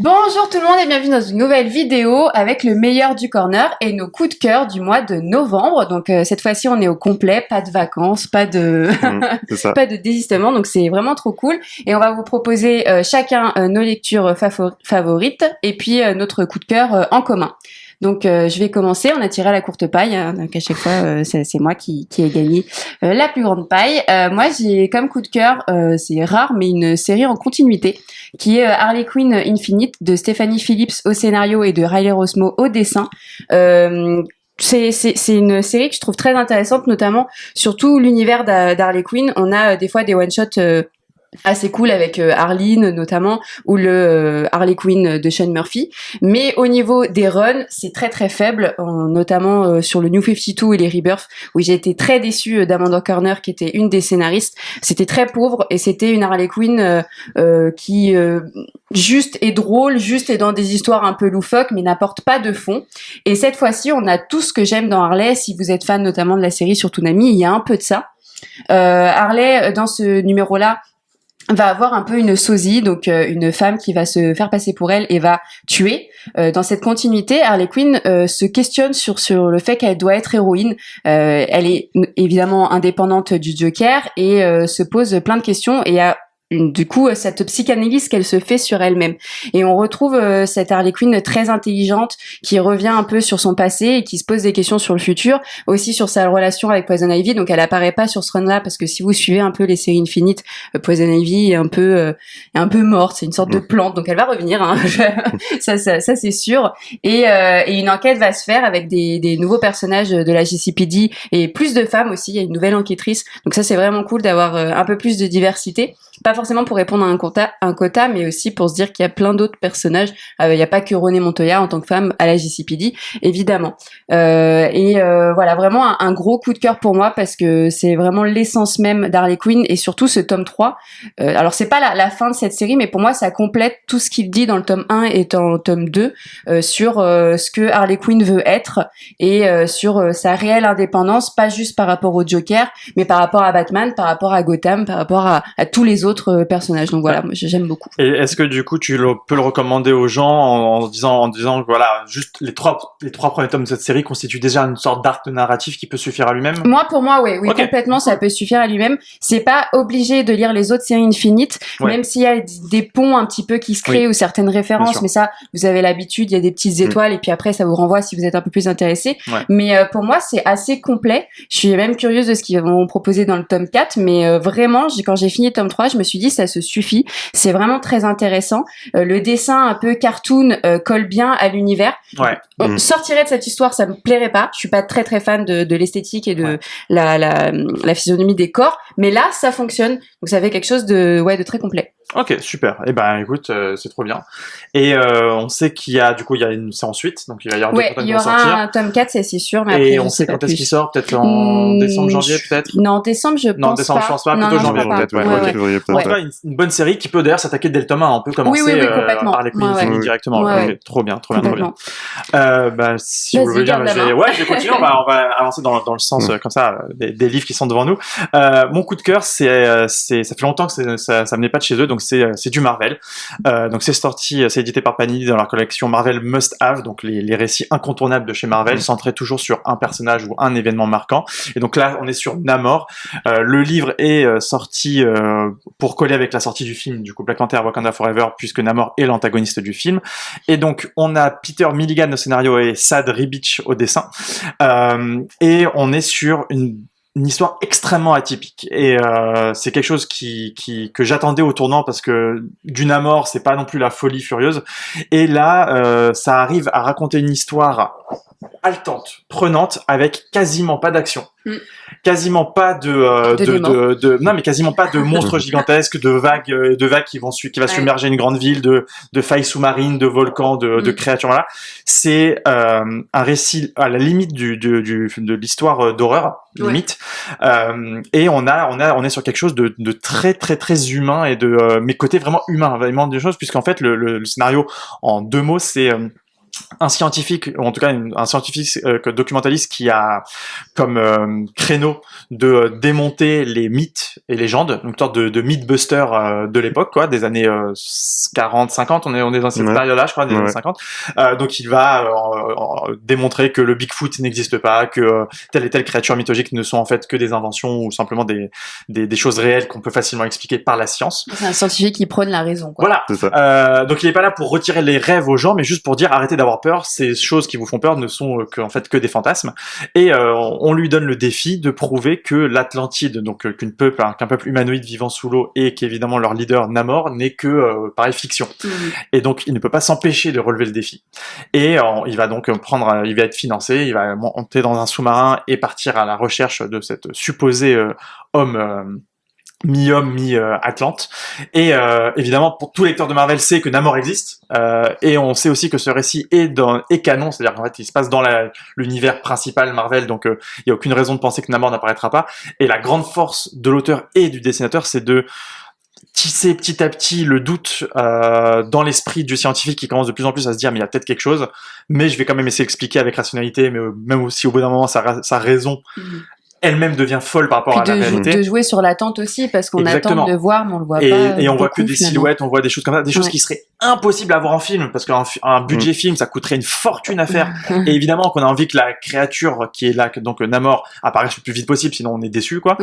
Bonjour tout le monde et bienvenue dans une nouvelle vidéo avec le meilleur du corner et nos coups de cœur du mois de novembre. Donc cette fois-ci on est au complet, pas de vacances, pas de pas de désistement, donc c'est vraiment trop cool. Et on va vous proposer chacun nos lectures favorites et puis notre coup de cœur en commun. Donc je vais commencer, on a tiré à la courte paille, hein, donc à chaque fois c'est moi qui ai gagné la plus grande paille. Moi j'ai comme coup de cœur, c'est rare mais une série en continuité qui est Harley Quinn Infinite de Stephanie Phillips au scénario et de Riley Rossmo au dessin. C'est une série que je trouve très intéressante, notamment sur tout l'univers d'Harley Quinn. On a des fois des one-shots assez cool avec Arline notamment ou le Harley Quinn de Sean Murphy, mais au niveau des runs c'est très très faible, notamment sur le New 52 et les Rebirth où j'ai été très déçue d'Amanda Corner qui était une des scénaristes. C'était très pauvre et c'était une Harley Quinn qui juste est drôle, juste est dans des histoires un peu loufoques mais n'apporte pas de fond. Et cette fois-ci on a tout ce que j'aime dans Harley. Si vous êtes fan notamment de la série sur Toonami, il y a un peu de ça. Harley dans ce numéro là va avoir un peu une sosie, donc une femme qui va se faire passer pour elle et va tuer. Dans cette continuité, Harley Quinn se questionne sur le fait qu'elle doit être héroïne. Elle est évidemment indépendante du Joker et se pose plein de questions et a du coup cette psychanalyse qu'elle se fait sur elle-même. Et on retrouve cette Harley Quinn très intelligente qui revient un peu sur son passé et qui se pose des questions sur le futur, aussi sur sa relation avec Poison Ivy. Donc elle apparaît pas sur ce run-là parce que si vous suivez un peu les séries Infinite, Poison Ivy est un peu morte, c'est une sorte de plante, donc elle va revenir, hein. ça c'est sûr. Et une enquête va se faire avec des nouveaux personnages de la GCPD et plus de femmes aussi, il y a une nouvelle enquêtrice. Donc ça c'est vraiment cool d'avoir un peu plus de diversité. Pas forcément pour répondre à un quota, mais aussi pour se dire qu'il y a plein d'autres personnages. Il n'y a pas que Renée Montoya en tant que femme à la GCPD, évidemment. Voilà, vraiment un gros coup de cœur pour moi parce que c'est vraiment l'essence même d'Harley Quinn et surtout ce tome 3. Alors c'est pas la fin de cette série, mais pour moi ça complète tout ce qu'il dit dans le tome 1 et dans le tome 2 sur ce que Harley Quinn veut être et sur sa réelle indépendance, pas juste par rapport au Joker, mais par rapport à Batman, par rapport à Gotham, par rapport à tous les autres personnages. Donc voilà, moi j'aime beaucoup. Et est-ce que du coup peux le recommander aux gens en disant que voilà, juste les trois premiers tomes de cette série constituent déjà une sorte d'arc narratif qui peut suffire à lui-même? Pour moi, oui, okay. Complètement, ça peut suffire à lui-même. C'est pas obligé de lire les autres séries Infinite, même s'il y a des ponts un petit peu qui se créent ou certaines références, mais ça, vous avez l'habitude, il y a des petites étoiles et puis après ça vous renvoie si vous êtes un peu plus intéressé. Mais pour moi, c'est assez complet. Je suis même curieuse de ce qu'ils vont proposer dans le tome 4, mais vraiment, quand j'ai fini le tome 3, je me suis dit ça se suffit. C'est vraiment très intéressant. Le dessin un peu cartoon colle bien à l'univers. Sortirait de cette histoire, ça me plairait pas. Je suis pas très très fan de l'esthétique et de la physionomie des corps, mais là ça fonctionne. Donc ça fait quelque chose de très complet. Ok, super. Eh ben, écoute, c'est trop bien. Et on sait qu'il y a c'est ensuite, donc il va y avoir deux tomes qui vont sortir. Il y aura un tome 4, c'est sûr, mais après, et on sait quand est-ce qu'il sort, peut-être en décembre, janvier, peut-être? Non, décembre, je pense pas. Plutôt janvier, peut-être, En tout cas, une bonne série qui peut d'ailleurs s'attaquer dès le tome 1. On peut commencer Harley Quinn directement. Okay, trop bien. Si vous voulez bien, je vais continuer. On va avancer dans le sens, comme ça, des livres qui sont devant nous. Mon coup de cœur, ça fait longtemps que ça venait pas de chez eux, donc c'est du Marvel. Donc c'est édité par Panini dans leur collection Marvel Must Have, donc les récits incontournables de chez Marvel, centrés toujours sur un personnage ou un événement marquant. Et donc là, on est sur Namor. Le livre est sorti pour coller avec la sortie du film, du coup Black Panther Wakanda Forever, puisque Namor est l'antagoniste du film. Et donc on a Peter Milligan au scénario et Sad Ribic au dessin. Et on est sur une histoire extrêmement atypique et c'est quelque chose que j'attendais au tournant parce que du Namor c'est pas non plus la folie furieuse et là ça arrive à raconter une histoire haletante, prenante avec quasiment pas d'action. Quasiment pas quasiment pas de monstres gigantesques, de vagues qui va submerger une grande ville, de failles sous-marines, de volcans, de créatures. Voilà, c'est un récit à la limite de l'histoire d'horreur, limite. Et on est sur quelque chose de très très très humain et mais côté vraiment humain, vraiment des choses, puisqu'en fait le scénario en deux mots c'est un scientifique, ou en tout cas un scientifique documentaliste qui a comme créneau de démonter les mythes et légendes, donc une sorte de mythbuster de l'époque, quoi, des années 40, 50, on est dans cette période-là, je crois, des années 50. Donc il va démontrer que le Bigfoot n'existe pas, que telle et telle créature mythologique ne sont en fait que des inventions ou simplement des choses réelles qu'on peut facilement expliquer par la science. C'est un scientifique qui prône la raison, quoi. Voilà. C'est ça. Donc il est pas là pour retirer les rêves aux gens, mais juste pour dire arrêtez d'avoir peur. Ces choses qui vous font peur ne sont en fait que des fantasmes. Et on lui donne le défi de prouver que l'Atlantide, donc qu'un peuple humanoïde vivant sous l'eau et qu'évidemment leur leader Namor n'est que pareil fiction. Et donc il ne peut pas s'empêcher de relever le défi. Et il va donc il va être financé, il va monter dans un sous-marin et partir à la recherche de cette supposé homme. Mi-homme, mi-Atlante. Et évidemment, pour tout lecteur de Marvel, sait que Namor existe. Et on sait aussi que ce récit est canon, c'est-à-dire qu'en fait, il se passe dans l'univers principal Marvel, donc il n'y a aucune raison de penser que Namor n'apparaîtra pas. Et la grande force de l'auteur et du dessinateur, c'est de tisser petit à petit le doute dans l'esprit du scientifique qui commence de plus en plus à se dire mais il y a peut-être quelque chose, mais je vais quand même essayer d'expliquer avec rationalité, mais même aussi au bout d'un moment sa raison elle-même devient folle par rapport à la réalité. De jouer sur l'attente aussi, parce qu'on attend de le voir, mais on le voit pas. Et on voit que des silhouettes, on voit des choses comme ça, des choses qui seraient impossibles à voir en film, parce qu'un budget film, ça coûterait une fortune à faire. Et évidemment qu'on a envie que la créature qui est là, donc Namor, apparaisse le plus vite possible, sinon on est déçu, quoi.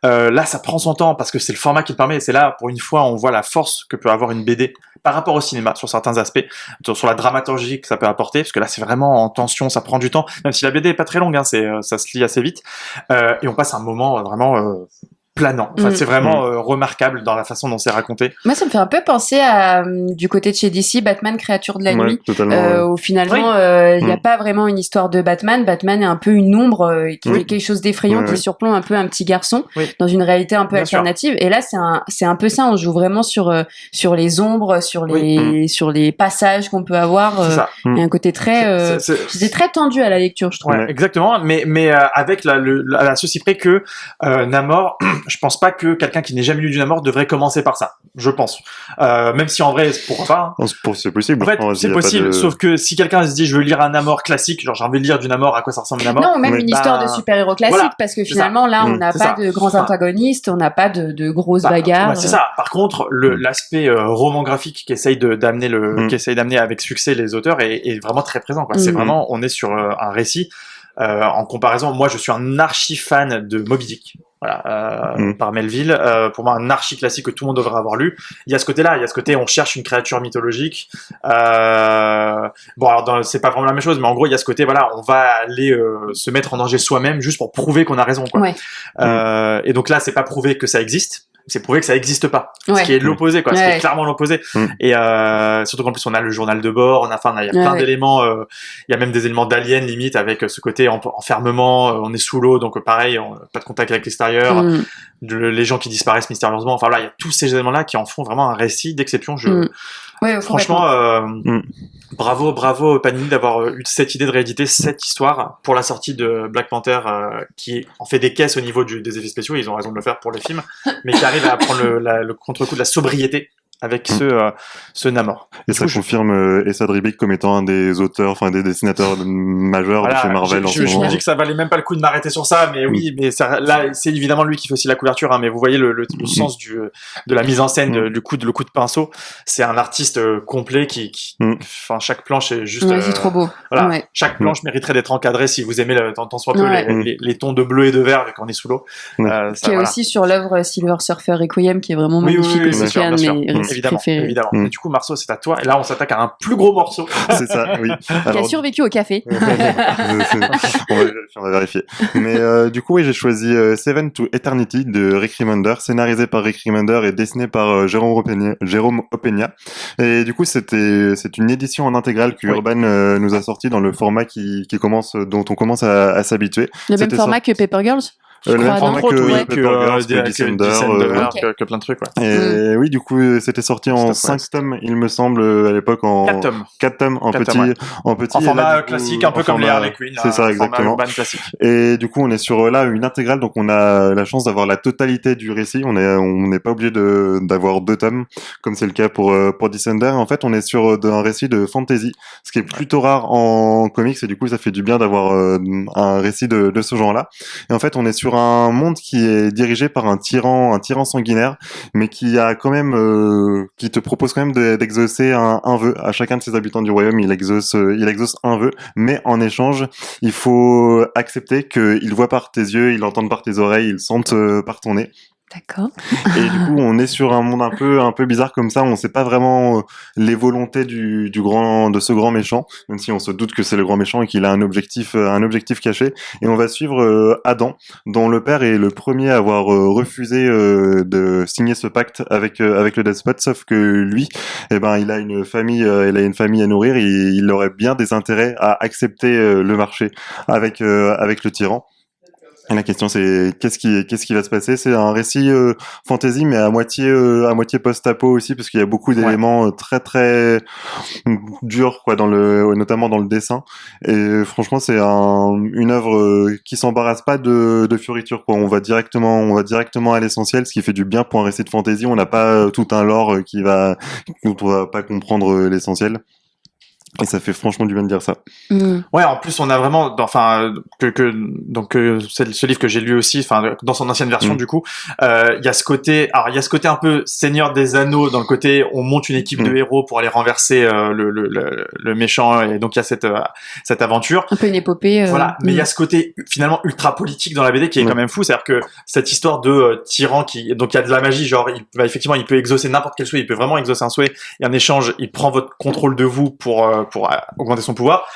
Là, ça prend son temps, parce que c'est le format qui le permet, et c'est là, pour une fois, on voit la force que peut avoir une BD par rapport au cinéma, sur certains aspects, sur la dramaturgie que ça peut apporter, parce que là, c'est vraiment en tension, ça prend du temps, même si la BD est pas très longue, hein, ça se lit assez vite, et on passe un moment vraiment planant. Enfin, c'est vraiment remarquable dans la façon dont c'est raconté. Moi, ça me fait un peu penser à du côté de chez DC, Batman, créature de la nuit, où finalement il n'y a pas vraiment une histoire de Batman. Batman est un peu une ombre qui est quelque chose d'effrayant, qui surplombe un peu un petit garçon dans une réalité un peu alternative. Et là, c'est un peu ça. On joue vraiment sur les ombres, sur les passages qu'on peut avoir. Il y a un côté très c'est très tendu à la lecture, je trouve. Ouais, exactement. Mais avec à ceci près que Namor je pense pas que quelqu'un qui n'ait jamais lu du Namor devrait commencer par ça. Je pense. Même si en vrai, pourquoi pas. Hein. C'est possible. En fait, c'est possible. Sauf que si quelqu'un se dit, je veux lire un Namor classique, genre j'ai envie de lire du Namor, à quoi ça ressemble Namor. Non, même une histoire de super-héros classique, parce que finalement, là, on n'a pas de grands antagonistes, on n'a pas de grosses bagarres. C'est ça. Par contre, l'aspect roman graphique qu'essaye d'amener avec succès les auteurs est vraiment très présent, quoi. C'est vraiment, on est sur un récit. En comparaison, moi, je suis un archi fan de Moby Dick. Voilà, par Melville. Pour moi, un archi classique que tout le monde devrait avoir lu. Il y a ce côté-là, il y a ce côté, on cherche une créature mythologique. Bon, alors c'est pas vraiment la même chose, mais en gros, il y a ce côté, voilà, on va aller se mettre en danger soi-même juste pour prouver qu'on a raison, quoi. Et donc là, c'est pas prouver que ça existe. C'est prouver que ça existe pas. Ce qui est l'opposé, quoi. Ce qui est clairement l'opposé. Et surtout qu'en plus, on a le journal de bord, il y a plein d'éléments, il y a même des éléments d'aliens limite avec ce côté enfermement, on est sous l'eau, donc pareil, pas de contact avec l'extérieur, les gens qui disparaissent mystérieusement, enfin là, il y a tous ces éléments-là qui en font vraiment un récit d'exception. Franchement, bravo Panini d'avoir eu cette idée de rééditer cette histoire pour la sortie de Black Panther, qui en fait des caisses au niveau des effets spéciaux, ils ont raison de le faire pour les films, mais qui arrive à prendre le contre-coup de la sobriété avec ce Namor. Et ça confirme Esad Ribic comme étant un des auteurs, enfin des dessinateurs majeurs de chez Marvel en ce moment. Je me dis que ça valait même pas le coup de m'arrêter sur ça, mais oui, mais là, c'est évidemment lui qui fait aussi la couverture, hein, mais vous voyez le sens de la mise en scène, le coup de pinceau. C'est un artiste complet enfin, chaque planche est juste. C'est trop beau. Voilà. Chaque planche mériterait d'être encadrée si vous aimez tant soit peu les tons de bleu et de vert quand on est sous l'eau. Qui est aussi sur l'œuvre Silver Surfer Requiem, qui est vraiment magnifique aussi, qui est un de mes préférés. Et du coup, Marceau, c'est à toi. Et là, on s'attaque à un plus gros morceau. C'est ça, oui. Qui a survécu au café. On va vérifier. Mais du coup, oui, j'ai choisi Seven to Eternity de Rick Remender, scénarisé par Rick Remender et dessiné par Jérôme Opeña. Et du coup, c'est une édition en intégrale que Urban nous a sorti dans le format dont on commence à s'habituer. Le même format que Paper Girls? Le même crois, format Entre autres, oui, que Pepper Girls, que Descender, Ok. que plein de trucs, ouais. Et oui, du coup, c'était sorti en 5 tomes, il me semble, à l'époque en 4 tomes. 4 tomes en 4 petit, tomes, ouais. en petit. En et format là, du coup, classique, un peu en comme les format- Harley Quinn. C'est ça, Format exactement. urban classique. Et du coup, on est sur là une intégrale, donc on a la chance d'avoir la totalité du récit. On n'est pas obligé d'avoir 2 tomes, comme c'est le cas pour Descender. En fait, on est sur un récit de fantasy, ce qui est plutôt rare en comics, et du coup, ça fait du bien d'avoir un récit de ce genre-là. Et en fait, on est sur un monde qui est dirigé par un tyran sanguinaire, mais qui a quand même, qui te propose quand même d'exaucer un vœu. À chacun de ses habitants du royaume, il exauce un vœu, mais en échange, il faut accepter qu'il voit par tes yeux, il entende par tes oreilles, il sente par ton nez. D'accord. Et du coup, on est sur un monde un peu bizarre comme ça. On sait pas vraiment les volontés de ce grand méchant, même si on se doute que c'est le grand méchant et qu'il a un objectif caché. Et on va suivre Adam, dont le père est le premier à avoir refusé de signer ce pacte avec le Despot, sauf que lui, eh ben, il a une famille à nourrir. Et il aurait bien des intérêts à accepter le marché avec le tyran. Et la question c'est qu'est-ce qui va se passer. C'est un récit fantasy mais à moitié post-apo aussi, parce qu'il y a beaucoup d'éléments très très durs quoi notamment dans le dessin. Et franchement c'est une œuvre qui s'embarrasse pas de fioritures quoi. On va directement à l'essentiel, ce qui fait du bien pour un récit de fantasy. On n'a pas tout un lore dont on va pas comprendre l'essentiel. Et ça fait franchement du bien de dire ça. Ouais, en plus on a vraiment, c'est ce livre que j'ai lu aussi, enfin dans son ancienne version du coup, il y a ce côté un peu Seigneur des Anneaux, dans le côté on monte une équipe de héros pour aller renverser le méchant, et donc il y a cette aventure. Un peu une épopée. Voilà, mais il y a ce côté finalement ultra politique dans la BD qui est quand même fou, c'est-à-dire que cette histoire de tyran donc il y a de la magie, genre effectivement il peut exaucer n'importe quel souhait, il peut vraiment exaucer un souhait, et en échange il prend votre contrôle de vous pour augmenter son pouvoir.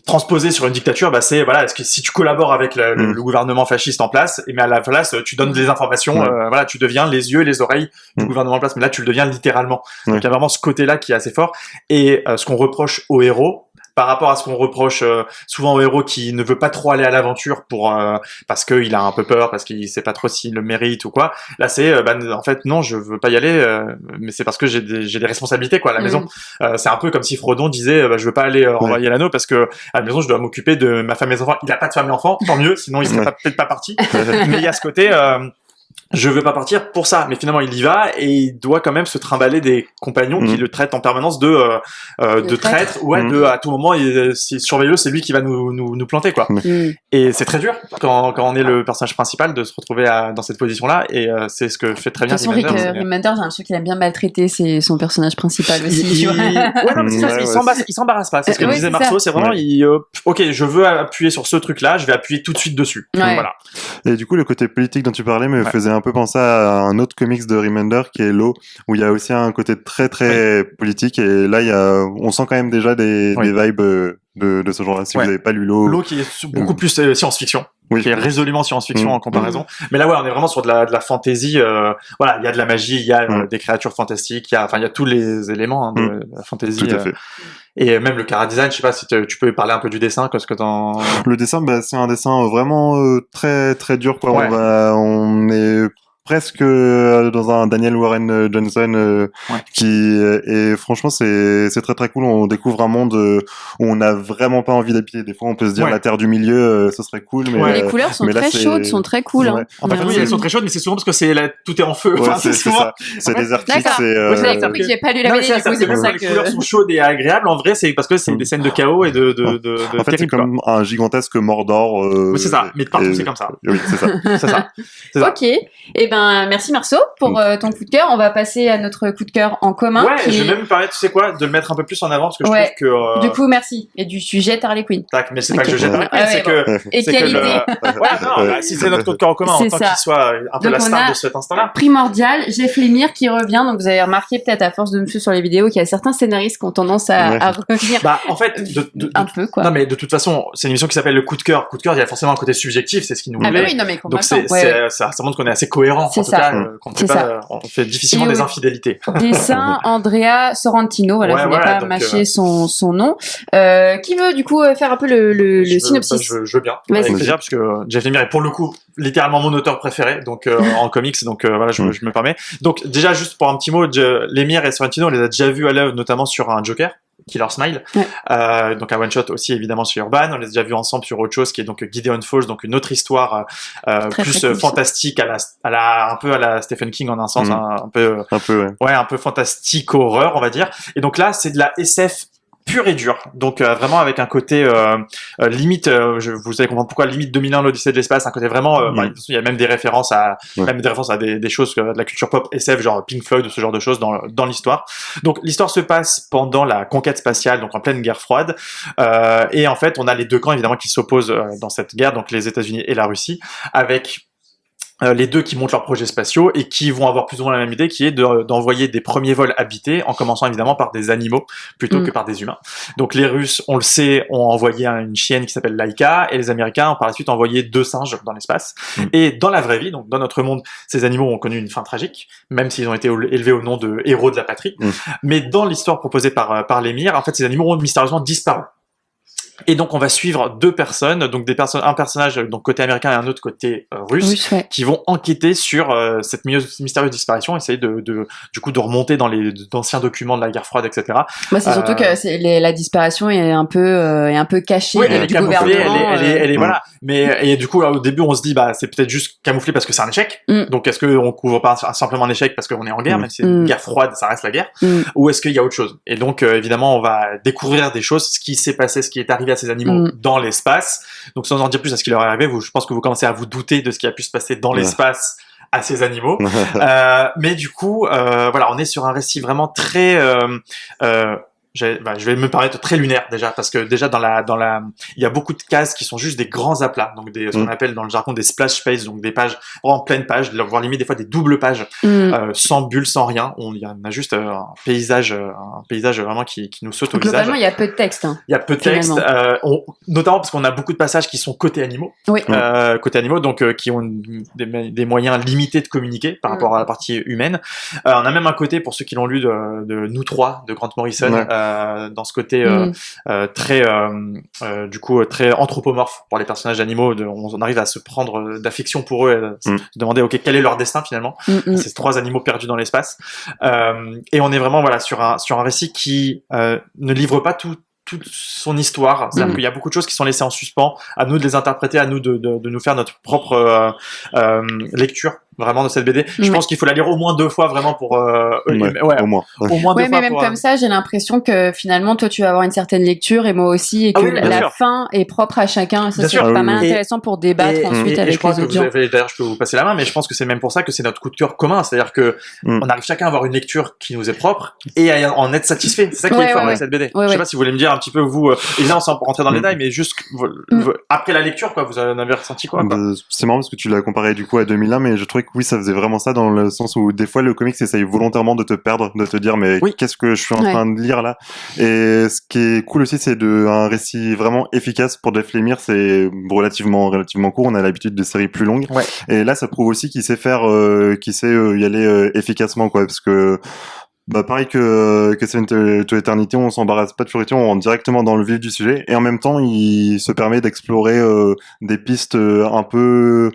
Transposé sur une dictature, est-ce que si tu collabores avec le gouvernement fasciste en place, et mais à la place tu donnes des informations, tu deviens les yeux et les oreilles du gouvernement en place, mais là tu le deviens littéralement. Donc il y a vraiment ce côté-là qui est assez fort, et ce qu'on reproche aux héros, par rapport à ce qu'on reproche souvent au héros qui ne veut pas trop aller à l'aventure parce qu'il a un peu peur, parce qu'il sait pas trop s'il le mérite ou quoi. Là c'est en fait non, je veux pas y aller, mais c'est parce que j'ai des responsabilités quoi à la maison. C'est un peu comme si Frodon disait je veux pas aller renvoyer l'anneau parce que à la maison je dois m'occuper de ma femme et mes enfants. Il a pas de femme et enfants, tant mieux, sinon il serait peut-être pas parti. Mais il y a ce côté je veux pas partir pour ça, mais finalement il y va, et il doit quand même se trimballer des compagnons qui le traitent en permanence de traître, à tout moment surveilleux, c'est lui qui va nous planter quoi. Et c'est très dur quand on est le personnage principal de se retrouver dans cette position là, et c'est ce que fait très bien Remender. J'ai l'impression qu'il aime bien maltraiter son personnage principal aussi. Il s'embarrasse pas, c'est ce que disait Marceau, c'est vraiment ok, je veux appuyer sur ce truc là, je vais appuyer tout de suite dessus. Voilà. Et du coup le côté politique dont tu parlais me faisait un peu penser à un autre comics de Remender qui est Law, où il y a aussi un côté très très politique, et là on sent quand même déjà des vibes de ce genre-là. Si vous n'avez pas lu Law qui est beaucoup plus science-fiction, qui est résolument science-fiction en comparaison. Mais là on est vraiment sur de la fantasy. Il y a de la magie, il y a des créatures fantastiques, il y a tous les éléments de la fantasy. Tout à fait. Et même le chara-design, je sais pas si tu peux parler un peu du dessin, qu'est-ce que Le dessin, c'est un dessin vraiment très très dur quoi. On est presque dans un Daniel Warren Johnson et franchement c'est très très cool. On découvre un monde où on n'a vraiment pas envie d'habiter. Des fois on peut se dire la terre du milieu ce serait cool, mais les couleurs sont très chaudes, sont très cool. En fait oui, elles sont très chaudes, mais c'est souvent parce que tout est en feu. C'est ça, c'est désertique. J'ai compris que j'ai pas lu la BD, du coup c'est pour ça que les couleurs sont chaudes et agréables. En vrai c'est parce que c'est des scènes de chaos et de en fait c'est comme un gigantesque Mordor. Oui c'est ça, mais partout c'est comme ça. Oui c'est ça. Ok, et merci Marceau pour ton coup de cœur. On va passer à notre coup de cœur en commun. Je vais même me permettre, tu sais quoi, de le mettre un peu plus en avant, parce que je trouve que... Du coup, merci. Et du sujet Harley Quinn. Tac, mais c'est pas que je jette Harley Quinn, c'est que... Et quelle idée. Si c'est notre coup de cœur en commun, autant qu'il soit un peu la star de cet instant-là. Primordial, Jeff Lemire qui revient. Donc vous avez remarqué peut-être à force de me suivre sur les vidéos qu'il y a certains scénaristes qui ont tendance à revenir. En fait, un peu quoi. Non mais de toute façon, c'est une émission qui s'appelle le coup de cœur. Coup de cœur, il y a forcément un côté subjectif, c'est ce qui nous plaît. Oui, non mais donc ça montre qu'on est assez cohérent en C'est tout ça. cas, qu'on ne fait C'est pas, on fait difficilement Et des au infidélités. dessin, Andrea Sorrentino, voilà, Ouais, je n'ai voilà, pas donc, mâché son nom. Qui veut du coup faire un peu le synopsis? Je veux bien, Vas-y. avec plaisir, parce que Jeff Lemire est pour le coup littéralement mon auteur préféré, donc en comics, donc voilà, je me permets. Donc déjà juste pour un petit mot, Lemire et Sorrentino, on les a déjà vus à l'œuvre, notamment sur un Joker. Killer Smile, Ouais. donc un one shot aussi évidemment sur Urban. On les a déjà vus ensemble sur autre chose qui est donc Gideon Falls, donc une autre histoire Très, plus très cool, fantastique un peu à la Stephen King en un sens, un peu ouais. un peu fantastique horreur on va dire. Et donc là c'est de la SF pure et dure, donc vraiment avec un côté limite, vous allez comprendre pourquoi, limite 2001 l'Odyssée de l'espace, un côté vraiment, il y a même des références à des choses de la culture pop SF, genre Pink Floyd ou ce genre de choses dans l'histoire. Donc l'histoire se passe pendant la conquête spatiale, donc en pleine guerre froide, et en fait on a les deux camps évidemment qui s'opposent dans cette guerre, donc les États-Unis et la Russie, avec les deux qui montent leurs projets spatiaux et qui vont avoir plus ou moins la même idée, qui est d'envoyer des premiers vols habités, en commençant évidemment par des animaux plutôt que par des humains. Donc les Russes, on le sait, ont envoyé une chienne qui s'appelle Laika, et les Américains ont par la suite envoyé 2 singes dans l'espace. Et dans la vraie vie, donc dans notre monde, ces animaux ont connu une fin tragique, même s'ils ont été élevés au nom de héros de la patrie. Mais dans l'histoire proposée par Lemire, en fait, ces animaux ont mystérieusement disparu. Et donc on va suivre 2 personnes, donc un personnage donc côté américain et un autre côté russe, qui vont enquêter sur cette mystérieuse disparition, essayer du coup de remonter dans les d'anciens documents de la guerre froide, etc. Moi, c'est surtout que la disparition est un peu cachée du gouvernement. Elle est voilà. Mais et du coup au début on se dit c'est peut-être juste camouflé parce que c'est un échec. Donc est-ce que on couvre pas simplement un échec parce qu'on est en guerre, même si c'est une guerre froide, ça reste la guerre, ou est-ce qu'il y a autre chose? Et donc évidemment on va découvrir des choses, ce qui s'est passé, ce qui est arrivé à ces animaux dans l'espace. Donc sans en dire plus à ce qui leur est arrivé, je pense que vous commencez à vous douter de ce qui a pu se passer dans l'espace à ces animaux. Mais du coup, voilà, on est sur un récit vraiment très je vais me paraître très lunaire déjà, parce que déjà il y a beaucoup de cases qui sont juste des grands aplats, donc ce qu'on appelle dans le jargon des splash pages, donc des pages en pleine page, voire limite des fois des doubles pages, sans bulles, sans rien. Il y a juste un paysage vraiment qui nous saute au visage. Globalement, il y a peu de texte. Il y a peu de texte, notamment parce qu'on a beaucoup de passages qui sont côté animaux, donc qui ont des moyens limités de communiquer par rapport à la partie humaine. On a même un côté, pour ceux qui l'ont lu, de Nous trois de Grant Morrison. Dans ce côté très du coup très anthropomorphe pour les personnages animaux, on arrive à se prendre d'affection pour eux, se demander quel est leur destin finalement, ces 3 animaux perdus dans l'espace, et on est vraiment sur un récit qui ne livre pas toute son histoire, c'est-à-dire qu'il y a beaucoup de choses qui sont laissées en suspens, à nous de les interpréter, à nous de nous faire notre propre lecture vraiment de cette BD. Je pense qu'il faut la lire au moins 2 fois vraiment pour au moins 2 fois. Mais même comme ça, j'ai l'impression que finalement toi tu vas avoir une certaine lecture et moi aussi, et que la fin est propre à chacun. Ça c'est pas mal intéressant pour débattre ensuite avec les audiences. D'ailleurs, je peux vous passer la main, mais je pense que c'est même pour ça que c'est notre coup de cœur commun, c'est-à-dire que on arrive chacun à avoir une lecture qui nous est propre et à en être satisfait. C'est ça qui est fort avec cette BD. Je sais pas si vous voulez me dire un petit peu vous, évidemment sans rentrer dans le détail, mais juste après la lecture, quoi, vous en avez ressenti quoi? C'est marrant parce que tu l'as comparé du coup à 2001, mais je trouvais que oui, ça faisait vraiment ça, dans le sens où des fois le comics essaye volontairement de te perdre, de te dire mais qu'est-ce que je suis en train de lire là. Et ce qui est cool aussi, c'est un récit vraiment efficace. Pour Jeff Lemire, c'est relativement court, on a l'habitude de séries plus longues, et là ça prouve aussi qu'il sait y aller efficacement, quoi, parce que pareil que Seven to Eternity, on s'embarrasse pas de Fury, on rentre directement dans le vif du sujet, et en même temps il se permet d'explorer des pistes un peu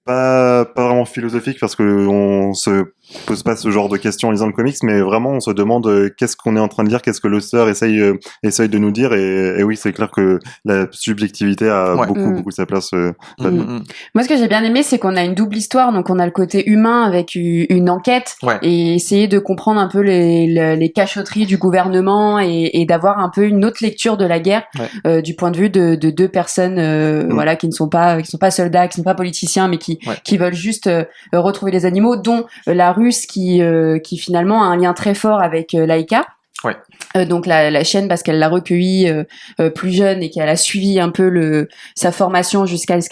pas vraiment philosophique, parce que on se pose pas ce genre de questions en lisant le comics, mais vraiment on se demande qu'est-ce qu'on est en train de lire, qu'est-ce que l'auteur essaye de nous dire, et oui, c'est clair que la subjectivité a beaucoup sa place là-dedans. Moi, ce que j'ai bien aimé, c'est qu'on a une double histoire, donc on a le côté humain avec une enquête, et essayer de comprendre un peu les cachotteries du gouvernement, et d'avoir un peu une autre lecture de la guerre, du point de vue de 2 personnes voilà, qui ne sont pas soldats, qui ne sont pas politiciens, mais qui veulent juste retrouver les animaux, dont la Russe qui finalement a un lien très fort avec Laika. Ouais. Donc la chienne, parce qu'elle l'a recueilli plus jeune et qu'elle a suivi un peu sa formation jusqu'à ce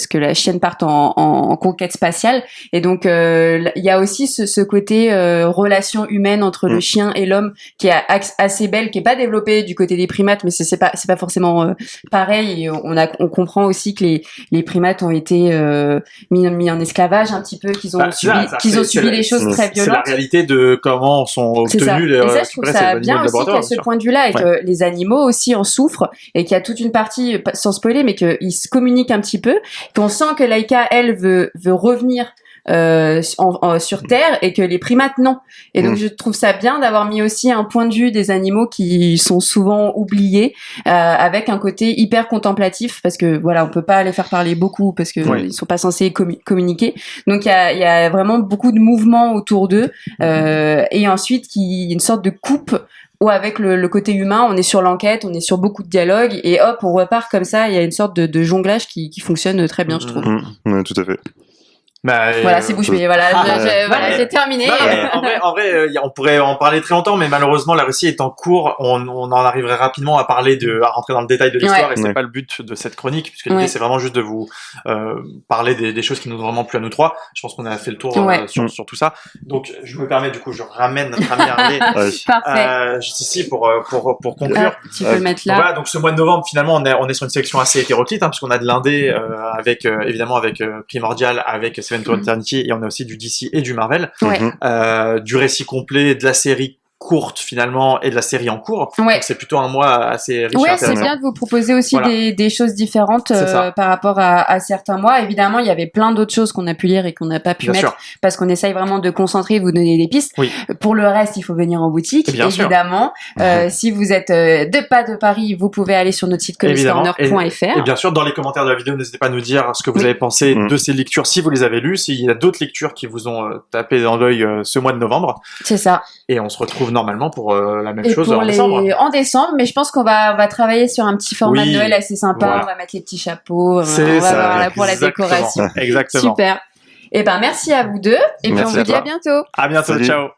que la chienne parte en conquête spatiale. Et donc il y a aussi ce côté relation humaine entre le chien et l'homme qui est assez belle, qui est pas développée du côté des primates, mais c'est pas forcément pareil. Et on comprend aussi que les primates ont été mis en esclavage un petit peu, qu'ils ont subi des choses très violentes. C'est la réalité de comment sont obtenus les. Et ça, je trouve ça bien aussi qu'il y a ce point de vue-là et que les animaux aussi en souffrent et qu'il y a toute une partie, sans spoiler, mais qu'ils se communiquent un petit peu, qu'on sent que Laika, elle, veut revenir sur Terre et que les primates non. Et donc je trouve ça bien d'avoir mis aussi un point de vue des animaux qui sont souvent oubliés, avec un côté hyper contemplatif, parce que voilà, on peut pas les faire parler beaucoup parce que ils sont pas censés communiquer. Donc il y a vraiment beaucoup de mouvements autour d'eux, et ensuite il y a une sorte de coupe où avec le côté humain, on est sur l'enquête, on est sur beaucoup de dialogues et hop, on repart comme ça. Il y a une sorte de jonglage qui fonctionne très bien, je trouve. Ouais, tout à fait. Voilà, c'est bouche bée. Voilà, j'ai terminé. En vrai, on pourrait en parler très longtemps, mais malheureusement, la Russie est en cours. On en arriverait rapidement à rentrer dans le détail de l'histoire, et c'est pas le but de cette chronique, puisque l'idée c'est vraiment juste de vous parler des choses qui nous ont vraiment plu à nous trois. Je pense qu'on a fait le tour sur tout ça. Donc, je me permets, du coup, je ramène notre ami Harley juste ici pour conclure. Tu peux le mettre là. Voilà, donc ce mois de novembre, finalement, on est sur une sélection assez hétéroclite, puisqu'on a de l'indé avec évidemment avec Primordial, avec Seven to Eternity, et on a aussi du DC et du Marvel, du récit complet, de la série courte finalement et de la série en cours. Donc c'est plutôt un mois assez riche et intéressant. C'est bien de vous proposer aussi des choses différentes par rapport à certains mois. Évidemment, il y avait plein d'autres choses qu'on a pu lire et qu'on n'a pas pu mettre parce qu'on essaye vraiment de concentrer et vous donner des pistes. Pour le reste, il faut venir en boutique, évidemment. Si vous êtes pas de Paris, vous pouvez aller sur notre site comicscorner.fr. Et bien sûr, dans les commentaires de la vidéo, n'hésitez pas à nous dire ce que vous avez pensé de ces lectures, si vous les avez lues, s'il y a d'autres lectures qui vous ont tapé dans l'œil ce mois de novembre. C'est ça. Et on se retrouve normalement pour la même chose en décembre. En décembre, mais je pense qu'on va travailler sur un petit format de Noël assez sympa. On va mettre les petits chapeaux. On va voir là pour la décoration. Exactement. Super. Et merci à vous deux. Et puis on vous dit à bientôt. À bientôt. Salut. Ciao.